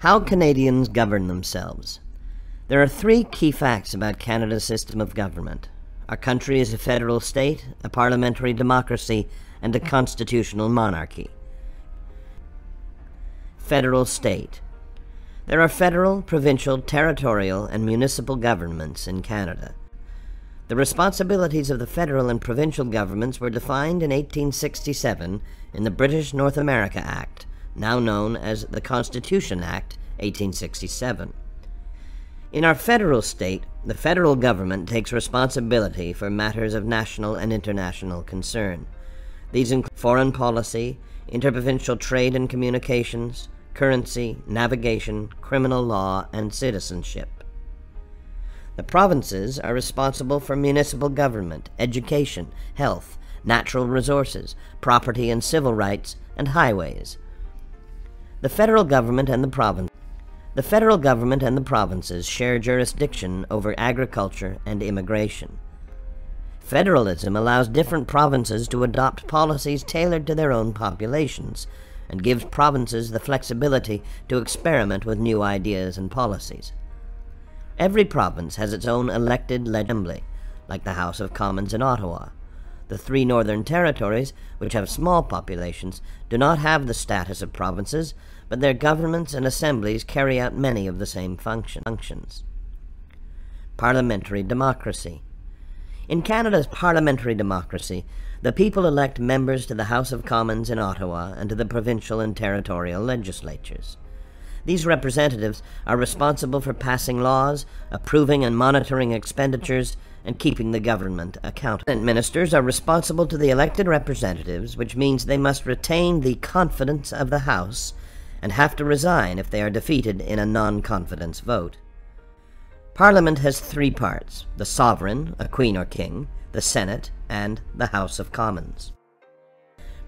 How Canadians govern themselves. There are three key facts about Canada's system of government. Our country is a federal state, a parliamentary democracy, and a constitutional monarchy. Federal state. There are federal, provincial, territorial, and municipal governments in Canada. The responsibilities of the federal and provincial governments were defined in 1867 in the British North America Act, now known as the Constitution Act, 1867. In our federal state, the federal government takes responsibility for matters of national and international concern. These include foreign policy, interprovincial trade and communications, currency, navigation, criminal law, and citizenship. The provinces are responsible for municipal government, education, health, natural resources, property and civil rights, and highways. The federal government and the provinces share jurisdiction over agriculture and immigration. Federalism allows different provinces to adopt policies tailored to their own populations and gives provinces the flexibility to experiment with new ideas and policies. Every province has its own elected assembly, like the House of Commons in Ottawa. The three northern territories, which have small populations, do not have the status of provinces, but their governments and assemblies carry out many of the same functions. Parliamentary democracy. In Canada's parliamentary democracy, the people elect members to the House of Commons in Ottawa and to the provincial and territorial legislatures. These representatives are responsible for passing laws, approving and monitoring expenditures, and keeping the government accountable. Ministers are responsible to the elected representatives, which means they must retain the confidence of the House and have to resign if they are defeated in a non-confidence vote. Parliament has three parts: the sovereign, a queen or king, the Senate, and the House of Commons.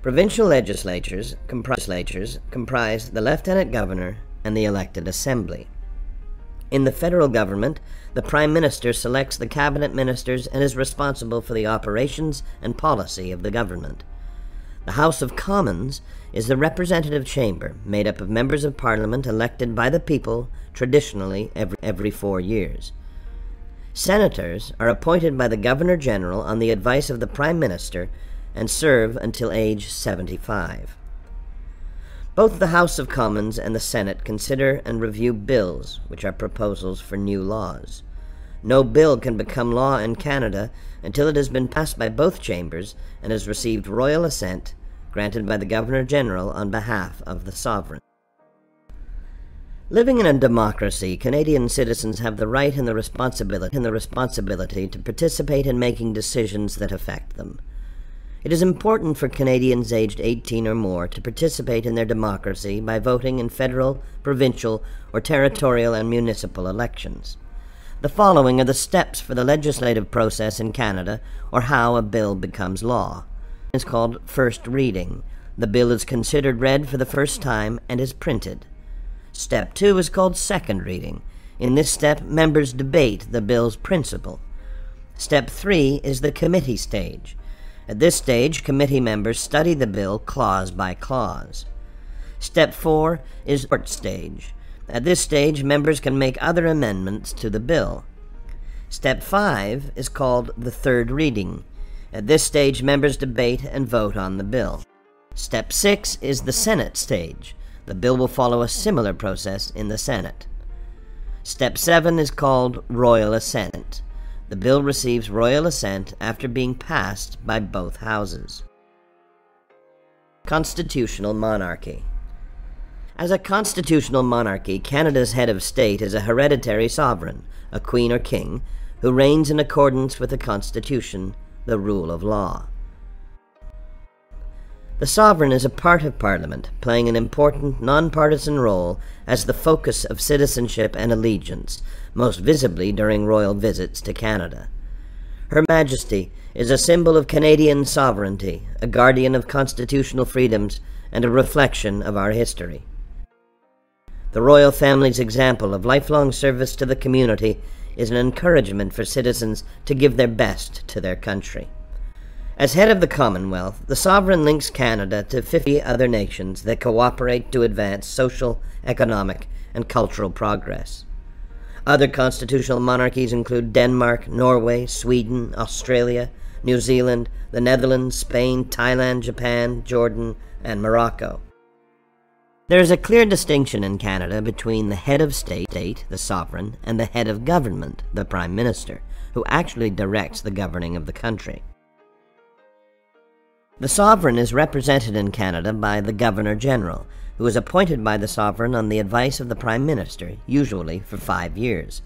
Provincial legislatures comprise the lieutenant governor and the elected assembly. In the federal government, the Prime Minister selects the cabinet ministers and is responsible for the operations and policy of the government. The House of Commons is the representative chamber made up of members of Parliament elected by the people, traditionally every 4 years. Senators are appointed by the Governor-General on the advice of the Prime Minister and serve until age 75. Both the House of Commons and the Senate consider and review bills, which are proposals for new laws. No bill can become law in Canada until it has been passed by both chambers and has received royal assent, granted by the Governor-General on behalf of the sovereign. Living in a democracy, Canadian citizens have the right and the responsibility to participate in making decisions that affect them. It is important for Canadians aged 18 or more to participate in their democracy by voting in federal, provincial, or territorial and municipal elections. The following are the steps for the legislative process in Canada, or how a bill becomes law. It's called first reading. The bill is considered read for the first time and is printed. Step 2 is called second reading. In this step, members debate the bill's principle. Step 3 is the committee stage. At this stage, committee members study the bill clause by clause. Step 4 is the court stage. At this stage, members can make other amendments to the bill. Step 5 is called the third reading. At this stage, members debate and vote on the bill. Step 6 is the Senate stage. The bill will follow a similar process in the Senate. Step 7 is called royal assent. The bill receives royal assent after being passed by both houses. Constitutional monarchy. As a constitutional monarchy, Canada's head of state is a hereditary sovereign, a queen or king, who reigns in accordance with the Constitution, the rule of law. The sovereign is a part of Parliament, playing an important nonpartisan role as the focus of citizenship and allegiance, most visibly during royal visits to Canada. Her Majesty is a symbol of Canadian sovereignty, a guardian of constitutional freedoms, and a reflection of our history. The royal family's example of lifelong service to the community is an encouragement for citizens to give their best to their country. As head of the Commonwealth, the sovereign links Canada to 50 other nations that cooperate to advance social, economic, and cultural progress. Other constitutional monarchies include Denmark, Norway, Sweden, Australia, New Zealand, the Netherlands, Spain, Thailand, Japan, Jordan, and Morocco. There is a clear distinction in Canada between the head of state, the sovereign, and the head of government, the Prime Minister, who actually directs the governing of the country. The sovereign is represented in Canada by the Governor-General, who is appointed by the sovereign on the advice of the Prime Minister, usually for 5 years.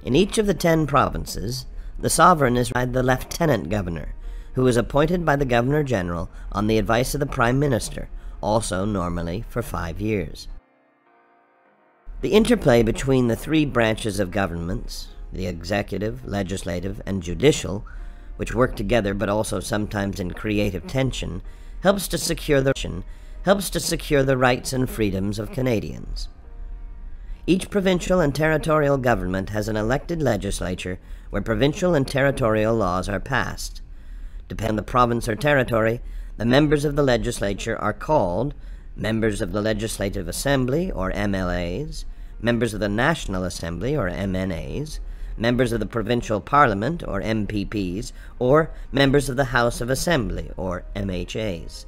In each of the 10 provinces, the sovereign is by the Lieutenant Governor, who is appointed by the Governor-General on the advice of the Prime Minister, also normally for 5 years. The interplay between the 3 branches of governments, the executive, legislative, and judicial, which work together but also sometimes in creative tension, helps to secure the rights and freedoms of Canadians. Each provincial and territorial government has an elected legislature where provincial and territorial laws are passed. Depending on the province or territory, the members of the legislature are called members of the Legislative Assembly, or MLAs, members of the National Assembly, or MNAs, members of the Provincial Parliament, or MPPs, or members of the House of Assembly, or MHAs.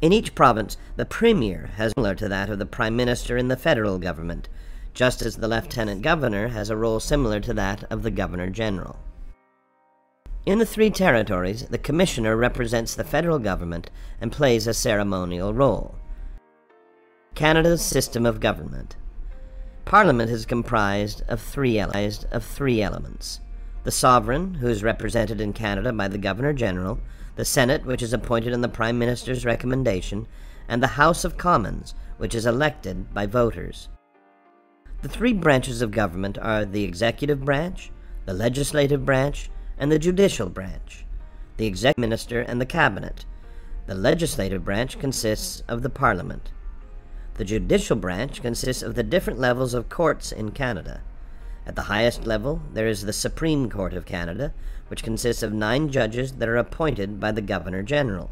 In each province, the Premier has similar to that of the Prime Minister in the federal government, just as the Lieutenant Governor has a role similar to that of the Governor-General. In the 3 territories, the Commissioner represents the federal government and plays a ceremonial role. Canada's system of government. Parliament is comprised of three elements. The Sovereign, who is represented in Canada by the Governor-General, the Senate, which is appointed on the Prime Minister's recommendation, and the House of Commons, which is elected by voters. The 3 branches of government are the executive branch, the legislative branch, and the judicial branch, the executive minister and the cabinet. The legislative branch consists of the Parliament. The judicial branch consists of the different levels of courts in Canada. At the highest level, there is the Supreme Court of Canada, which consists of 9 judges that are appointed by the Governor-General.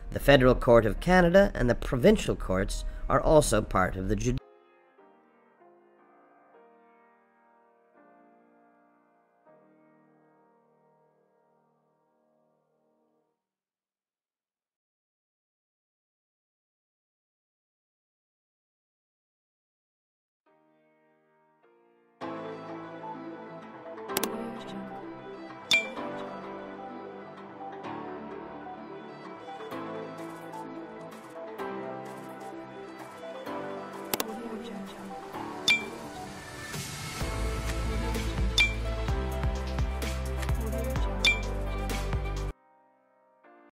The Federal Court of Canada and the provincial courts are also part of the judicial.